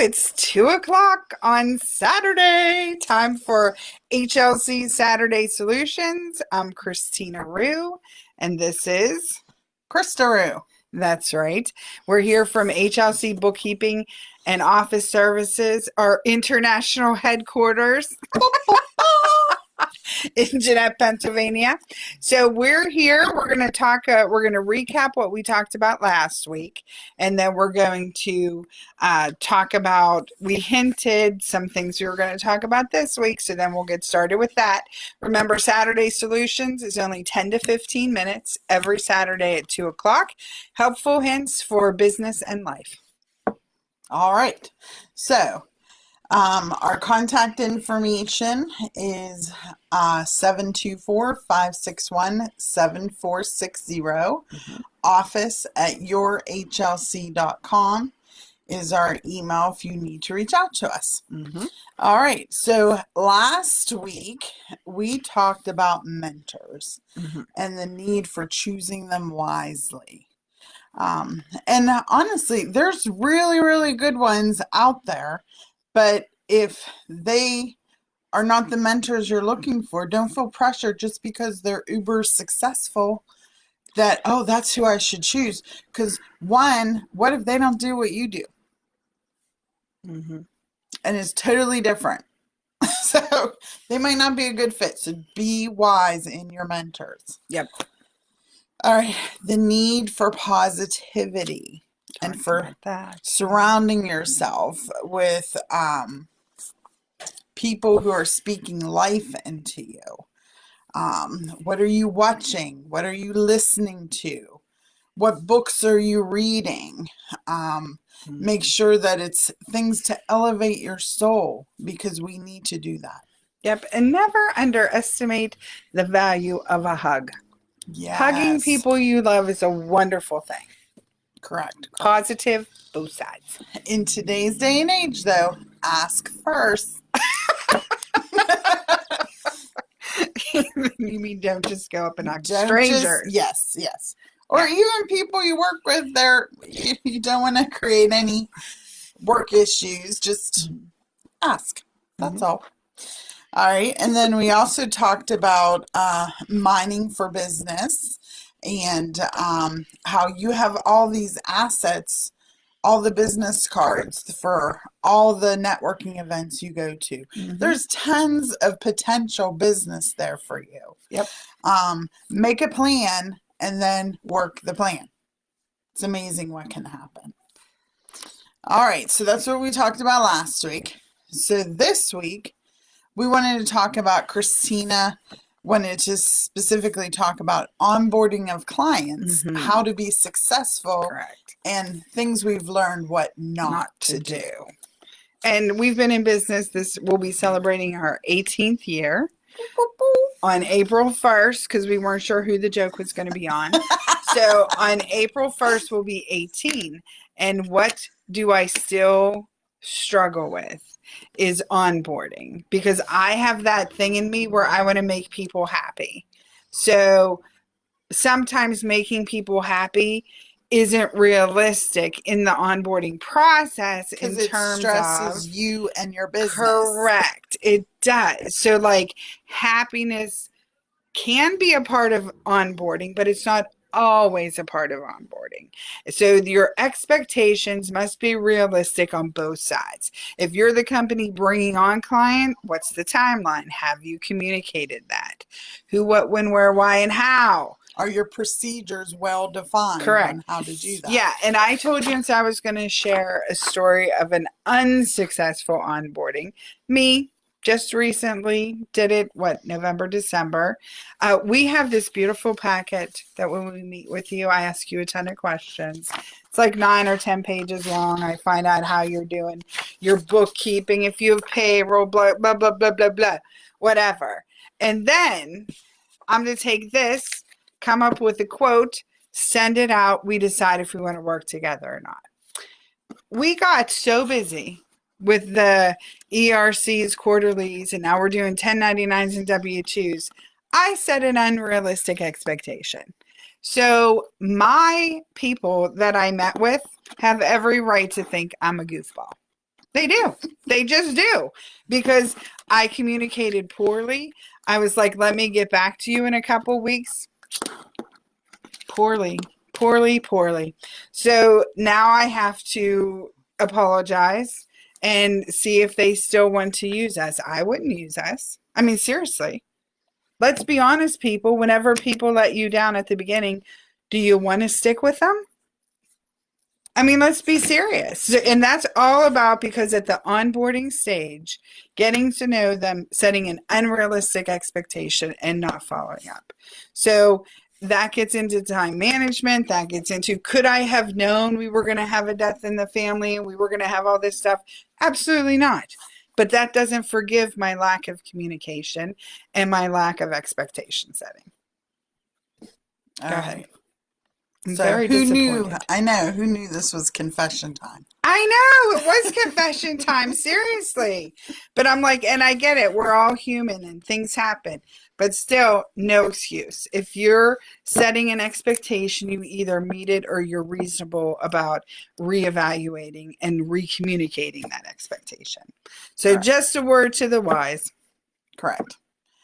It's 2 o'clock on Saturday. Time for HLC Saturday Solutions. I'm Christina Rue, and this is Krista Rue. That's right. We're here from HLC Bookkeeping and Office Services, our international headquarters in Jeanette, Pennsylvania. So we're here. We're going to talk. We're going to recap what we talked about last week, and then we're going to talk about. We hinted some things we were going to talk about this week. So then we'll get started with that. Remember, Saturday Solutions is only 10 to 15 minutes every Saturday at 2 o'clock. Helpful hints for business and life. All right. So our contact information is 724-561-7460. Office at yourhlc.com is our email if you need to reach out to us. All right. So last week we talked about mentors and the need for choosing them wisely. And honestly, there's really, really good ones out there. But if they are not the mentors you're looking for, don't feel pressure just because they're uber successful that, oh, that's who I should choose. Because one, what if they don't do what you do? And it's totally different. So they might not be a good fit. So be wise in your mentors. Yep. All right. The need for positivity. And for surrounding yourself with people who are speaking life into you. What are you watching? What are you listening to? What books are you reading? Make sure that it's things to elevate your soul, because we need to do that. Yep. And never underestimate the value of a hug. Yes. Hugging people you love is a wonderful thing. Correct. Positive, both sides. In today's day and age, though, ask first. You mean don't just go up and hug strangers? Yes. Or even people you work with, you don't want to create any work issues. Just ask. That's all. All right. And then we also talked about mining for business. And how you have all these assets, all the business cards for all the networking events you go to. There's tons of potential business there for you. Yep. Make a plan and then work the plan. It's amazing what can happen. All right. So that's what we talked about last week. So this week, we wanted to talk about wanted to specifically talk about onboarding of clients, how to be successful, and things we've learned what not to do. And we've been in business. We'll be celebrating our 18th year on April 1st, because we weren't sure who the joke was going to be on. So on April 1st, we'll be 18. And what do I still struggle with is onboarding, because I have that thing in me where I want to make people happy. So sometimes making people happy isn't realistic in the onboarding process in terms stresses of you and your business. Correct. It does. So like happiness can be a part of onboarding, but it's not always a part of onboarding. So your expectations must be realistic on both sides. If you're the company bringing on client, what's the timeline? Have you communicated that? Who, what, when, where, why, and how? Are your procedures well defined? Correct. On how to do that? Yeah, and I told you I was going to share a story of an unsuccessful onboarding. Me, just recently did it, November, December. We have this beautiful packet that when we meet with you, I ask you a ton of questions. It's like 9 or 10 pages long. I find out how you're doing your bookkeeping, if you have payroll, blah, blah, blah, blah, blah, blah, whatever. And then I'm going to take this, come up with a quote, send it out. We decide if we want to work together or not. We got so busy with the ERCs, quarterlies, and now we're doing 1099s and W-2s. I set an unrealistic expectation. So my people that I met with have every right to think I'm a goofball. They do. They just do. Because I communicated poorly. I was like, let me get back to you in a couple weeks. Poorly, poorly, poorly. So now I have to apologize and see if they still want to use us. I wouldn't use us. I mean, seriously. Let's be honest, people. Whenever people let you down at the beginning, do you want to stick with them? I mean, let's be serious. And that's all about, because at the onboarding stage, getting to know them, setting an unrealistic expectation and not following up. So that gets into time management. That gets into, could I have known we were going to have a death in the family and we were going to have all this stuff? Absolutely not. But that doesn't forgive my lack of communication and my lack of expectation setting. All Go right. ahead. I'm So very who knew? disappointed. I know who knew this was confession time. I know it was confession time, seriously. But I'm like, and I get it. We're all human and things happen. But still, no excuse. If you're setting an expectation, you either meet it or you're reasonable about reevaluating and recommunicating that expectation. So Correct. just a word to the wise. Correct.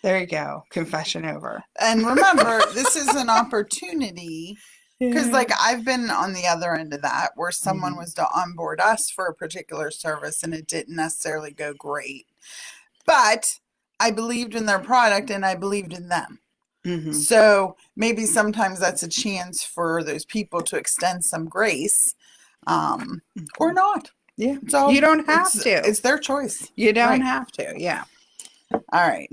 There you go. Confession over. And remember, this is an opportunity. Because, like, I've been on the other end of that, where someone was to onboard us for a particular service and it didn't necessarily go great. But I believed in their product and I believed in them. So maybe sometimes that's a chance for those people to extend some grace, or not. Yeah. So You don't have to. It's their choice. You don't Right. have to. Yeah. All right.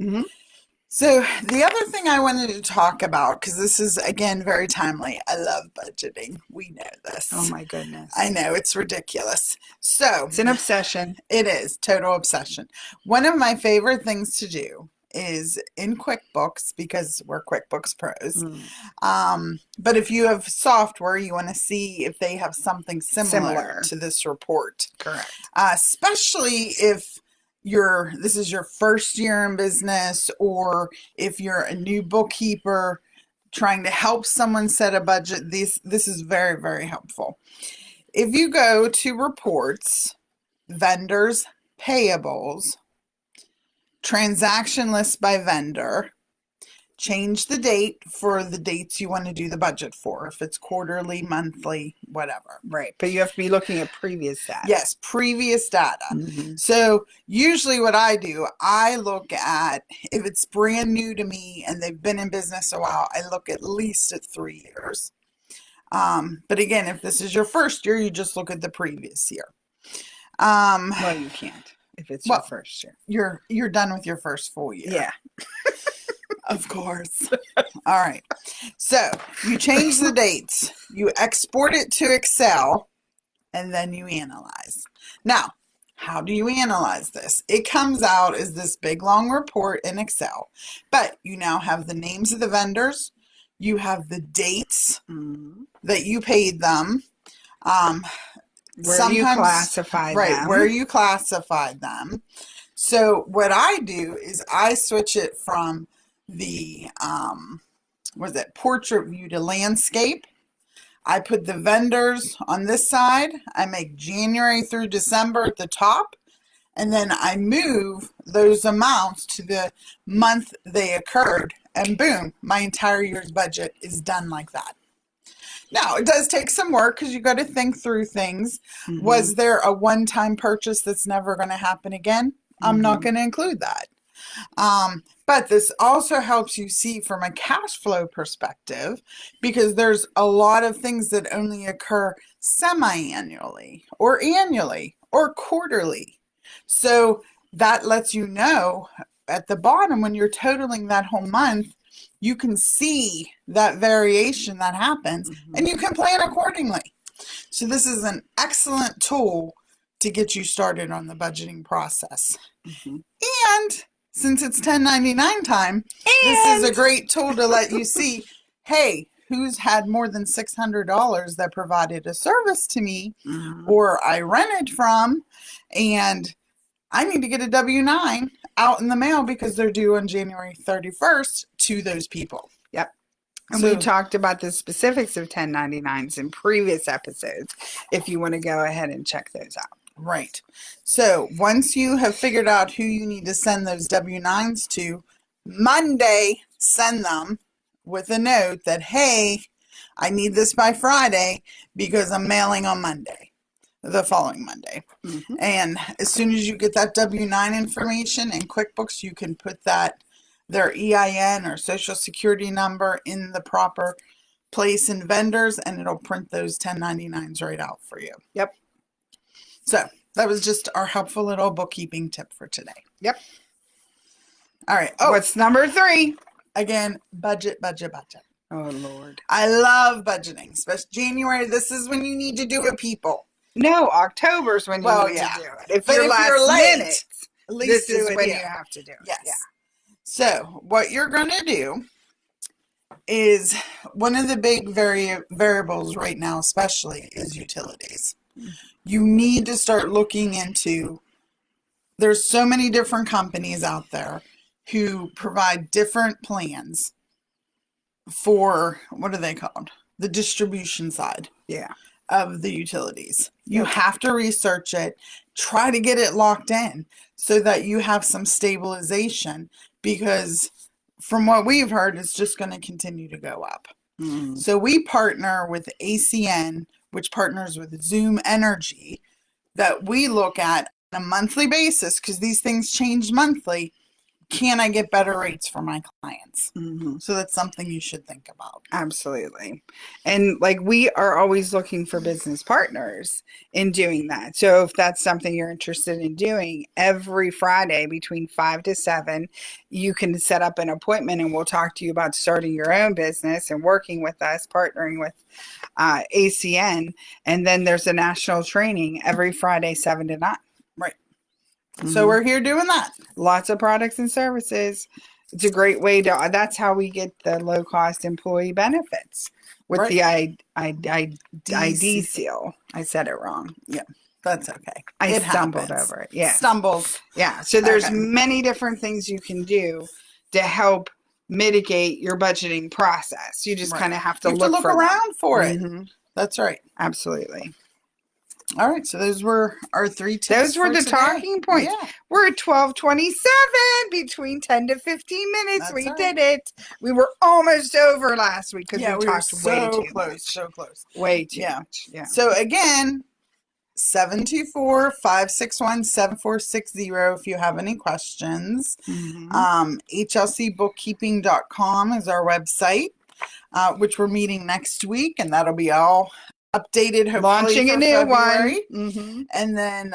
So the other thing I wanted to talk about, because this is, again, very timely. I love budgeting. We know this. Oh, my goodness. I know, it's ridiculous. So It's an obsession. It is. Total obsession. One of my favorite things to do is in QuickBooks, because we're QuickBooks pros. But if you have software, you want to see if they have something similar to this report. Correct. Especially if this is your first year in business, or if you're a new bookkeeper trying to help someone set a budget. This is very, very helpful. If you go to reports, vendors, payables, transaction list by vendor, change the date for the dates you want to do the budget for, if it's quarterly, monthly, whatever. Right. But you have to be looking at previous data. Yes, previous data. So usually what I do, I look at, if it's brand new to me and they've been in business a while, I look at least at 3 years. But again, if this is your first year, you just look at the previous year. Well, you can't if it's your first year. You're done with your first full year. Yeah. Of course. All right. So you change the dates, you export it to Excel, and then you analyze. Now, how do you analyze this? It comes out as this big long report in Excel, but you now have the names of the vendors, you have the dates that you paid them, where you classified them. Right, where you classified them. So what I do is I switch it from the portrait view to landscape. I put the vendors on this side. I make January through December at the top, and then I move those amounts to the month they occurred, and boom, my entire year's budget is done like that. Now, it does take some work because you got to think through things. Was there a one-time purchase that's never going to happen again? I'm not going to include that. But this also helps you see from a cash flow perspective, because there's a lot of things that only occur semi-annually or annually or quarterly. So that lets you know at the bottom, when you're totaling that whole month, you can see that variation that happens and you can plan accordingly. So this is an excellent tool to get you started on the budgeting process. And since it's 1099 time, this is a great tool to let you see, hey, who's had more than $600 that provided a service to me, or I rented from, and I need to get a W-9 out in the mail because they're due on January 31st to those people. Yep. And we talked about the specifics of 1099s in previous episodes, if you want to go ahead and check those out. Right. So once you have figured out who you need to send those W-9s to, Monday, send them with a note that, hey, I need this by Friday because I'm mailing on Monday, the following Monday. And as soon as you get that W-9 information in QuickBooks, you can put their EIN or social security number in the proper place in vendors, and it'll print those 1099s right out for you. Yep. So that was just our helpful little bookkeeping tip for today. Yep. All right. Oh, What's number 3? again, budget, budget, budget. Oh, Lord. I love budgeting, especially January. This is when you need to do it, people. No, October's when you need to do it. If But you're if last you're late, minute, at least this do is it when here. you have to do it. Yes. Yeah. So what you're going to do is one of the big variables right now, especially, is utilities. You need to start looking into, there's so many different companies out there who provide different plans for, what are they called? The distribution side. Yeah. Of the utilities. You have to research it, try to get it locked in so that you have some stabilization, because from what we've heard, it's just going to continue to go up. So we partner with ACN, which partners with Zoom Energy, that we look at on a monthly basis, because these things change monthly. Can I get better rates for my clients? So that's something you should think about. Absolutely. And like, we are always looking for business partners in doing that. So if that's something you're interested in doing, every Friday between 5 to 7, you can set up an appointment and we'll talk to you about starting your own business and working with us, partnering with ACN. And then there's a national training every Friday, 7 to 9. Right. So we're here doing that. Lots of products and services. It's a great way to, that's how we get the low cost employee benefits with the ID seal. I said it wrong. Yeah, that's okay. I stumbled over it. Yeah. Stumbles. Yeah. So there's many different things you can do to help mitigate your budgeting process. You just kind of have to look around for it. That's right. Absolutely. All right, so those were our 3 tips. Those were the today. talking points. Yeah. We're at 12:27, between 10 to 15 minutes. We did it. We were almost over last week because we talked way too much. So close. Way too much. Yeah. So again, 724-561-7460 if you have any questions. HLCbookkeeping.com is our website, which we're meeting next week, and that'll be all updated, hopefully, launching a new February. one. And then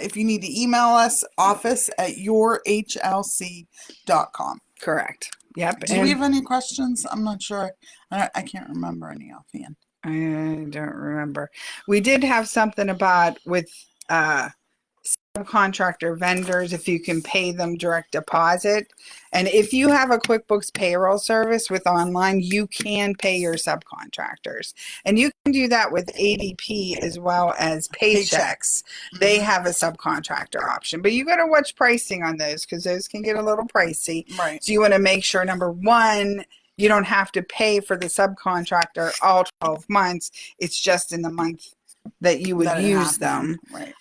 if you need to email us, office@yourhlc.com. Correct. Yep. Do we have any questions? I'm not sure. I can't remember any offhand. I don't remember. We did have something about with subcontractor vendors, if you can pay them direct deposit. And if you have a QuickBooks payroll service with online, you can pay your subcontractors. And you can do that with ADP as well as Paychex. They have a subcontractor option. But you got to watch pricing on those, because those can get a little pricey. Right. So you want to make sure, number one, you don't have to pay for the subcontractor all 12 months. It's just in the month that you would use them. Right.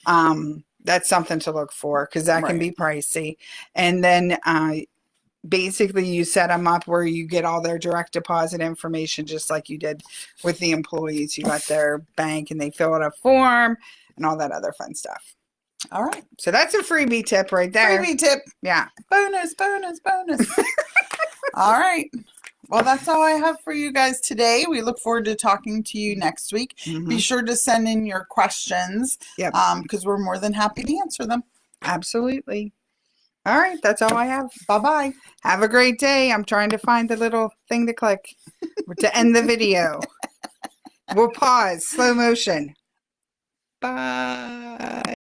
That's something to look for, because that can be pricey. And then basically you set them up where you get all their direct deposit information, just like you did with the employees. You got their bank and they fill out a form and all that other fun stuff. All right. So that's a freebie tip right there. Freebie tip. Yeah. Bonus, bonus, bonus. All right. Well, that's all I have for you guys today. We look forward to talking to you next week. Be sure to send in your questions, because we're more than happy to answer them. Absolutely. All right. That's all I have. Bye-bye. Have a great day. I'm trying to find the little thing to click to end the video. We'll pause. Slow motion. Bye.